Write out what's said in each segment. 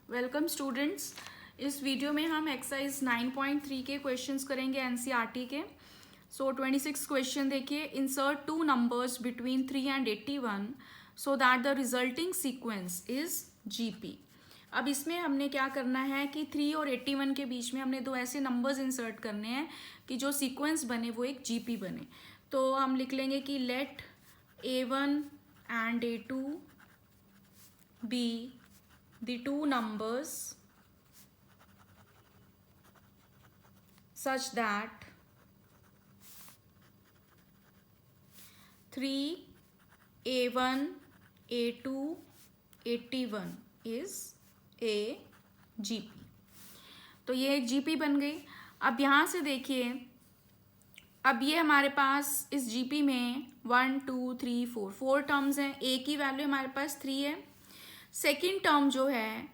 Welcome students. इस video में हम एक्सरसाइज 9.3 के क्वेश्चंस करेंगे एनसीईआरटी के। 26 क्वेश्चन देखिए। Insert two numbers between 3 and 81 so that the resulting sequence is GP. अब इसमें हमने क्या करना है कि 3 और 81 के बीच में हमने दो ऐसे नंबर्स इंसर्ट करने हैं कि जो सीक्वेंस बने वो एक जीपी बने। तो हम लिख लेंगे कि late A1 and A2 be the two numbers such that 3 A1 A2 81 is a GP। तो ये एक GP बन गई। अब यहाँ से देखिए, अब ये हमारे पास इस GP में 1 2 3 4 टर्म्स हैं। A की वैल्यू हमारे पास 3 है। सेकेंड टर्म जो है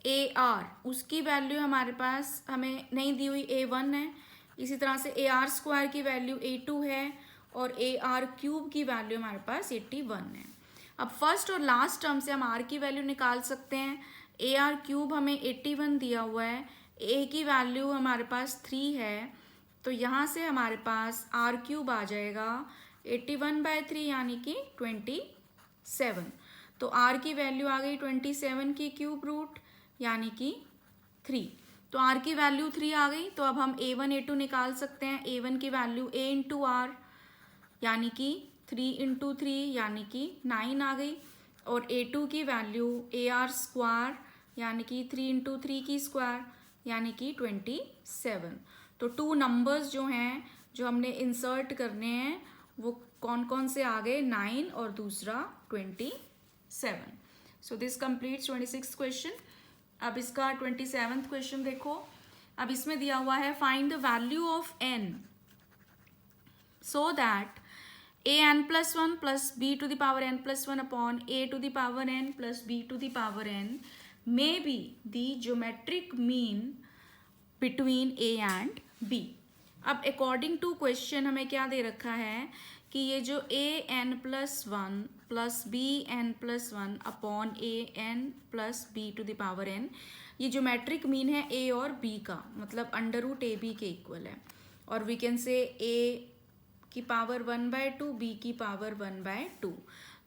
AR, उसकी वैल्यू हमारे पास हमें नहीं दी हुई, A1 है। इसी तरह से AR स्क्वायर की वैल्यू A2 है और AR क्यूब की वैल्यू हमारे पास 81 है। अब फर्स्ट और लास्ट टर्म से हम R की वैल्यू निकाल सकते हैं। AR क्यूब हमें 81 दिया हुआ है, A की वैल्यू हमारे पास 3 है, तो यहाँ से हमारे पास R क्यूब आ जाएगा 81/3 यानी कि 27। तो R की वैल्यू आ गई 27 की क्यूब रूट यानी कि 3। तो R की वैल्यू 3 आ गई। तो अब हम A1 A2 निकाल सकते हैं। A1 की वैल्यू A इंटू आर यानी कि 3 इंटू 3 यानी कि 9 आ गई। और A2 की वैल्यू AR स्क्वायर यानी कि 3 इंटू 3 की स्क्वायर यानी कि 27। तो टू नंबर्स जो हैं जो हमने इंसर्ट करने हैं वो कौन कौन से आ गए, 9 और दूसरा 27। सो दिस कंप्लीट्स 26 क्वेश्चन। अब इसका 27th क्वेश्चन देखो। अब इसमें दिया हुआ है find the value of n so that an+1 plus b to the power n+1 upon a to the power n plus b to the power n may be the geometric mean between a and b। अब according to question हमें क्या दे रखा है कि ये जो an+1 plus bn+1 upon an plus b to the power n, ये ज्योमेट्रिक मीन है a और b का, मतलब √ab के इक्वल है। और वी कैन से a की पावर 1/2 b की पावर 1/2।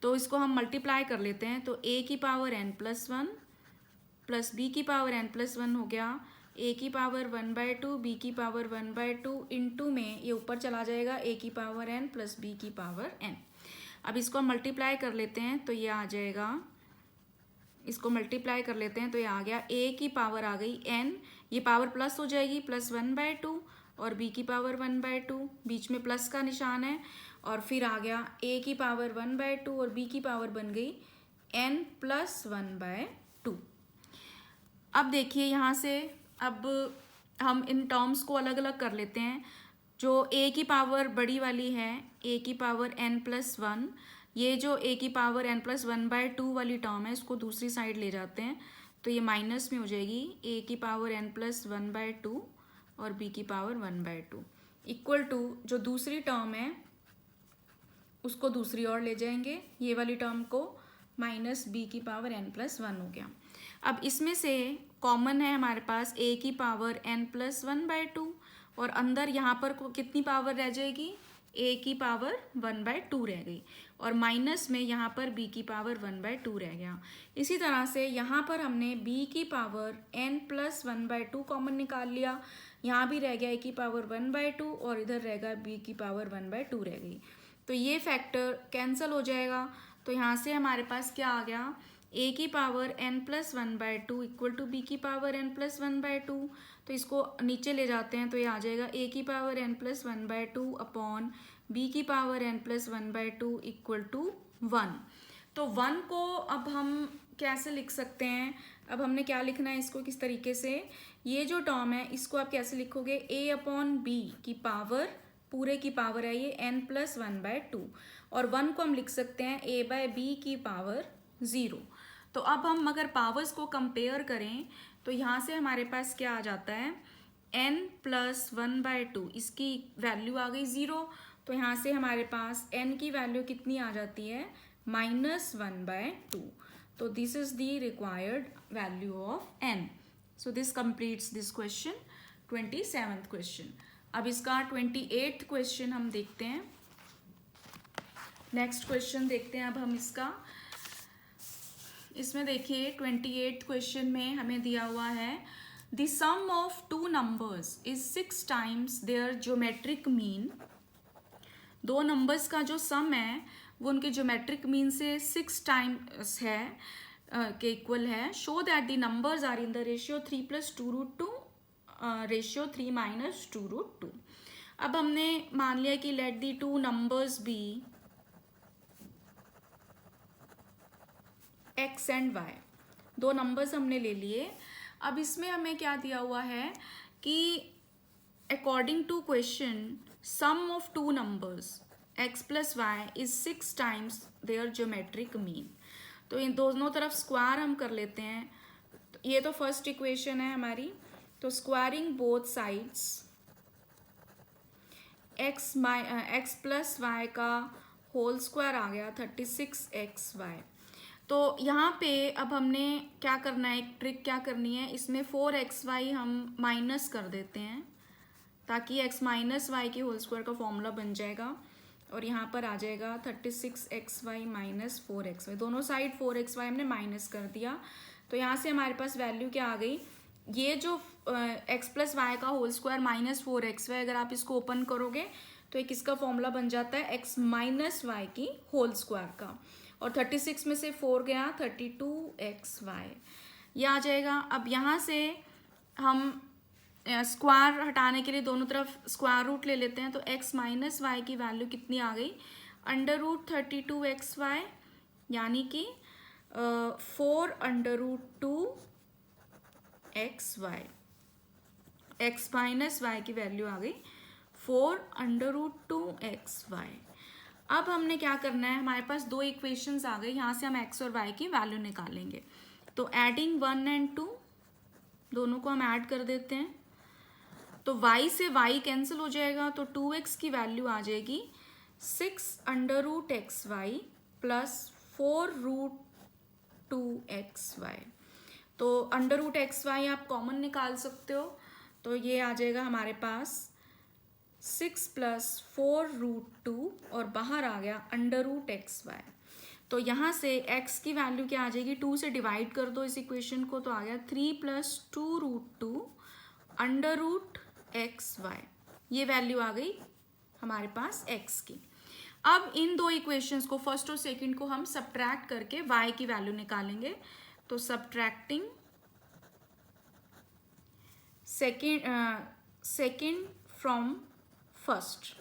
तो इसको हम मल्टीप्लाई कर लेते हैं। तो a की पावर n+1 प्लस b की पावर n+1 हो गया, a की पावर 1/2 b की पावर 1/2 इंटू में ये ऊपर चला जाएगा a की पावर n प्लस b की पावर n। अब इसको हम मल्टीप्लाई कर लेते हैं तो ये आ जाएगा, इसको मल्टीप्लाई कर लेते हैं तो ये आ गया a की पावर आ गई n, ये पावर प्लस हो जाएगी प्लस 1/2 और b की पावर 1/2, बीच में प्लस का निशान है। और फिर आ गया a की पावर 1/2 और b की पावर बन गई n प्लस 1/2। अब देखिए यहाँ से, अब हम इन टर्म्स को अलग अलग कर लेते हैं। जो a की पावर बड़ी वाली है, a की पावर n+1, ये जो a की पावर n+1/2 वाली टर्म है इसको दूसरी साइड ले जाते हैं तो ये माइनस में हो जाएगी a की पावर n+1/2 और b की पावर 1/2 इक्वल टू जो दूसरी टर्म है उसको दूसरी ओर ले जाएंगे, ये वाली टर्म को माइनस b की पावर n+1 हो गया। अब इसमें से कॉमन है हमारे पास a की पावर n+1/2 और अंदर यहाँ पर कितनी पावर रह जाएगी, a की पावर 1/2 रह गई और माइनस में यहाँ पर b की पावर 1/2 रह गया। इसी तरह से यहाँ पर हमने b की पावर n+1/2 कॉमन निकाल लिया, यहाँ भी रह गया a की पावर 1/2 और इधर रहेगा b की पावर 1/2 रह गई। तो ये फैक्टर कैंसिल हो जाएगा। तो यहाँ से हमारे पास क्या आ गया, a की power n+1/2 equal to b की पावर n+1/2। तो इसको नीचे ले जाते हैं तो ये आ जाएगा a की पावर n+1/2 अपॉन b की पावर n+1/2 इक्वल टू 1। तो 1 को अब हम कैसे लिख सकते हैं, अब हमने क्या लिखना है इसको किस तरीके से, ये जो टर्म है इसको आप कैसे लिखोगे, a अपॉन b की पावर पूरे की पावर है ये n+1/2 और 1 को हम लिख सकते हैं a/b की पावर 0। तो अब हम अगर पावर्स को कंपेयर करें तो यहाँ से हमारे पास क्या आ जाता है, n+1/2 इसकी वैल्यू आ गई 0। तो यहाँ से हमारे पास n की वैल्यू कितनी आ जाती है, -1/2। तो this is the required value of n. So this completes this question, 27th question. अब इसका 28th क्वेश्चन हम देखते हैं. नेक्स्ट क्वेश्चन देखते हैं अब हम इसका. इसमें देखिए 28th क्वेश्चन में हमें दिया हुआ है the sum of two numbers is 6 times their geometric mean. दो नंबर्स का जो सम है वो उनके ज्योमेट्रिक मीन से 6 टाइम्स है के इक्वल है. Show that the numbers are in the ratio 3+2√2 ratio 3-2√2. अब हमने मान लिया कि let the two numbers be x and y. दो नंबर्स हमने ले लिए. अब इसमें हमें क्या दिया हुआ है कि according to question sum of two numbers x plus y is 6 times their geometric mean. तो इन दोनों तरफ स्क्वायर हम कर लेते हैं. तो ये तो फर्स्ट इक्वेशन है हमारी. तो squaring both sides x plus y का होल स्क्वायर आ गया 36xy. तो यहाँ पे अब हमने क्या करना है, एक ट्रिक क्या करनी है, इसमें 4xy हम माइनस कर देते हैं ताकि x माइनस वाई के होल स्क्वायर का फॉर्मूला बन जाएगा. और यहाँ पर आ जाएगा 36xy माइनस 4xy. दोनों साइड 4xy हमने माइनस कर दिया. तो यहाँ से हमारे पास वैल्यू क्या आ गई, ये जो x प्लस वाई का होल स्क्वायर माइनस 4xy, अगर आप इसको ओपन करोगे तो एक इसका फॉर्मूला बन जाता है x माइनस वाई की होल स्क्वायर का. और 36 में से 4 गया 32xy ये आ जाएगा. अब यहाँ से हम स्क्वायर हटाने के लिए दोनों तरफ स्क्वायर रूट ले लेते हैं. तो x माइनस वाई की वैल्यू कितनी आ गई, √32xy यानी कि 4√2xy. x माइनस वाई की वैल्यू आ गई 4√2xy. अब हमने क्या करना है, हमारे पास दो इक्वेशंस आ गई. यहाँ से हम x और y की वैल्यू निकालेंगे. तो एडिंग 1 एंड 2 दोनों को हम ऐड कर देते हैं. तो y से y कैंसिल हो जाएगा. तो 2x की वैल्यू आ जाएगी 6√xy प्लस 4√2xy. तो √xy आप कॉमन निकाल सकते हो. तो ये आ जाएगा हमारे पास 6 प्लस 4√2 और बाहर आ गया √xy. तो यहाँ से x की वैल्यू क्या आ जाएगी, 2 से डिवाइड कर दो इस इक्वेशन को. तो आ गया 3 प्लस 2√2 √xy. ये वैल्यू आ गई हमारे पास x की. अब इन दो इक्वेशंस को, फर्स्ट और सेकंड को हम सब्ट्रैक्ट करके y की वैल्यू निकालेंगे. तो subtracting second from first,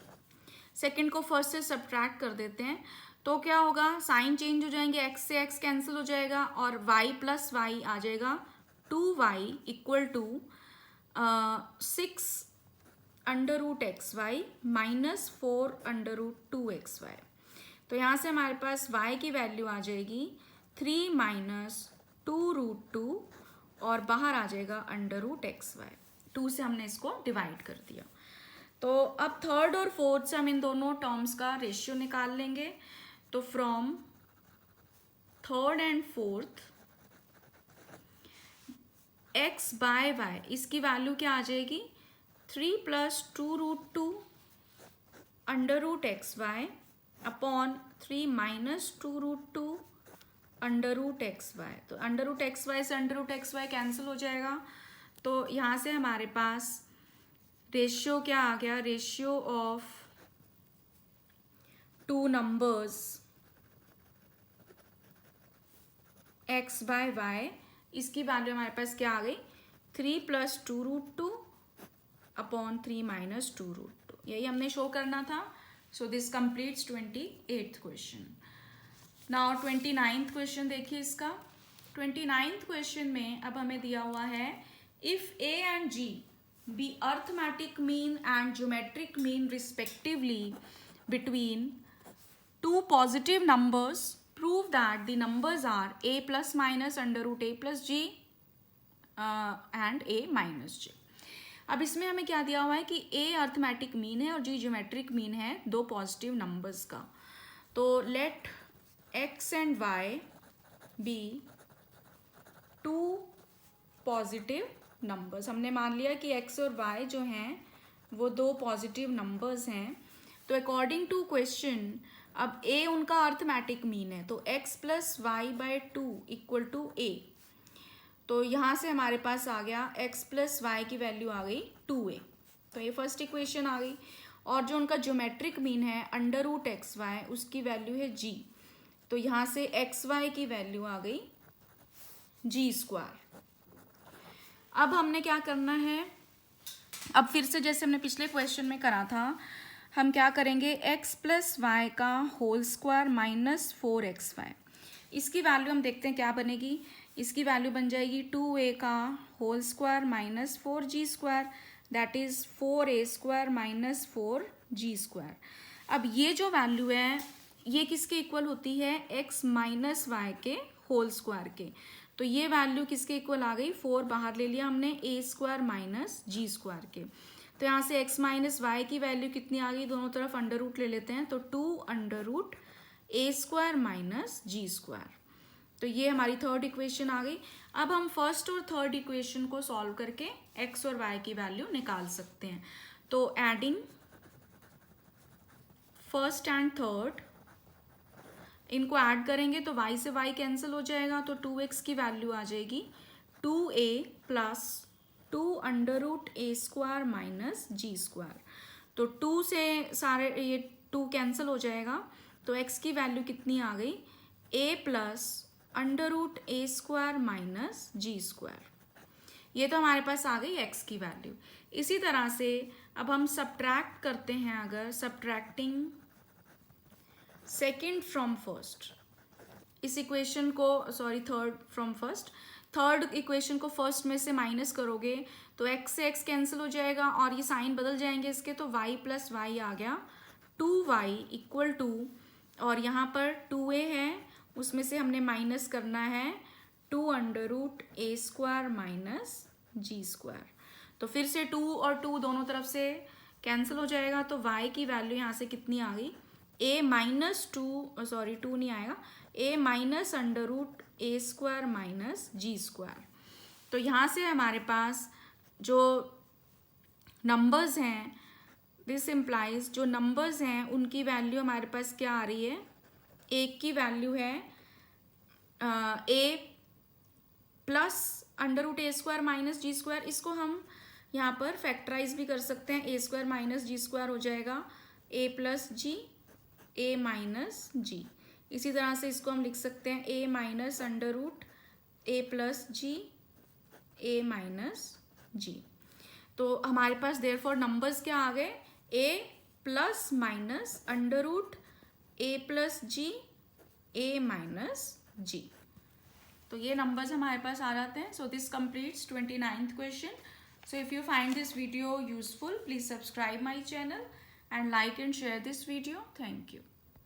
second को फर्स्ट से सब्ट्रैक्ट कर देते हैं. तो क्या होगा, साइन चेंज हो जाएंगे, x से x कैंसिल हो जाएगा और y प्लस वाई आ जाएगा 2y equal to 6√xy minus 4√2xy. तो यहाँ से हमारे पास y की वैल्यू आ जाएगी 3 माइनस 2√2 और बाहर आ जाएगा √xy. 2 से हमने इसको डिवाइड कर दिया. तो अब थर्ड और फोर्थ से हम इन दोनों टर्म्स का रेशियो निकाल लेंगे. तो from third and fourth x by y, इसकी वैल्यू क्या आ जाएगी, 3 plus 2√2 √xy upon 3 minus 2√2 √xy. तो √xy से √xy कैंसिल हो जाएगा. तो यहाँ से हमारे पास रेशियो क्या आ गया, ratio of two numbers x by y, इसकी वैल्यू हमारे पास क्या आ गई, 3 प्लस 2√2 अपॉन 3 माइनस 2√2. यही हमने शो करना था. सो this completes 28th question. Now 29th question देखिए इसका. 29th क्वेश्चन में अब हमें दिया हुआ है if a and g be arithmetic mean and geometric mean respectively between two positive numbers, prove that the numbers are a plus minus √a plus g and a minus j. अब इसमें हमें क्या दिया हुआ है कि a अर्थमेटिक मीन है और g ज्योमेट्रिक मीन है दो पॉजिटिव नंबर्स का. तो let x and y be two positive numbers. हमने मान लिया कि x और y जो हैं वो दो पॉजिटिव नंबर्स हैं। तो अकॉर्डिंग टू क्वेश्चन अब a उनका अर्थमेटिक मीन है, तो x plus y by two equal to a। तो यहाँ से हमारे पास आ गया x प्लस वाई की वैल्यू आ गई 2a। तो ये फर्स्ट इक्वेशन आ गई। और जो उनका ज्योमेट्रिक मीन है अंडर रूट एक्स वाई, उसकी वैल्यू है g। तो यहाँ से एक्स वाई की वैल्यू आ गई g²। अब हमने क्या करना है, अब फिर से जैसे हमने पिछले क्वेश्चन में करा था, हम क्या करेंगे, x प्लस वाई का होल स्क्वायर माइनस 4xy। इसकी वैल्यू हम देखते हैं क्या बनेगी। इसकी वैल्यू बन जाएगी 2a का whole square minus 4g², that is 4a² minus 4g²। अब ये जो वैल्यू है ये किसके इक्वल होती है, x माइनस वाई के होल स्क्वायर के। तो ये वैल्यू किसके इक्वल आ गई, 4 बाहर ले लिया हमने, a² माइनस g² के। तो यहाँ से x माइनस वाई की वैल्यू कितनी आ गई, दोनों तरफ अंडर रूट ले लेते हैं, तो 2 under root a² minus g²। तो ये हमारी थर्ड इक्वेशन आ गई। अब हम फर्स्ट और थर्ड इक्वेशन को सॉल्व करके x और y की वैल्यू निकाल सकते हैं। तो एडिंग फर्स्ट एंड थर्ड, इनको ऐड करेंगे तो y से y कैंसिल हो जाएगा, तो 2x की वैल्यू आ जाएगी 2a plus 2 under root a² minus g²। तो 2 से सारे ये 2 कैंसिल हो जाएगा, तो x की वैल्यू कितनी आ गई, a plus under root a² minus g²। ये तो हमारे पास आ गई x की वैल्यू। इसी तरह से अब हम सब्ट्रैक्ट करते हैं, अगर सब्ट्रैक्टिंग सेकेंड फ्रॉम फर्स्ट, इस इक्वेशन को third from first, third equation को फर्स्ट में से माइनस करोगे तो x से x कैंसिल हो जाएगा और ये साइन बदल जाएंगे इसके, तो y प्लस वाई आ गया 2y इक्वल टू, और यहाँ पर 2a है उसमें से हमने माइनस करना है 2 under root a² minus g²। तो फिर से 2 और 2 दोनों तरफ से कैंसिल हो जाएगा, तो y की वैल्यू यहाँ से कितनी आ गई, a माइनस 2 नहीं आएगा, a minus under root a² minus g²। तो यहाँ से हमारे पास जो नंबर्स हैं, दिस इम्प्लाइज जो नंबर्स हैं उनकी वैल्यू हमारे पास क्या आ रही है, एक की वैल्यू है a plus under root a² minus g²। इसको हम यहाँ पर फैक्टराइज भी कर सकते हैं, a² माइनस g² हो जाएगा a plus g, a minus g। इसी तरह से इसको हम लिख सकते हैं a minus under root a plus g, a minus g। तो हमारे पास देयरफॉर नंबर्स क्या आ गए, a plus minus under root a plus g, a minus g। तो ये नंबर्स हमारे पास आ जाते हैं। So this completes 29th question. So if you find this video useful, please subscribe my channel and like and share this video. Thank you.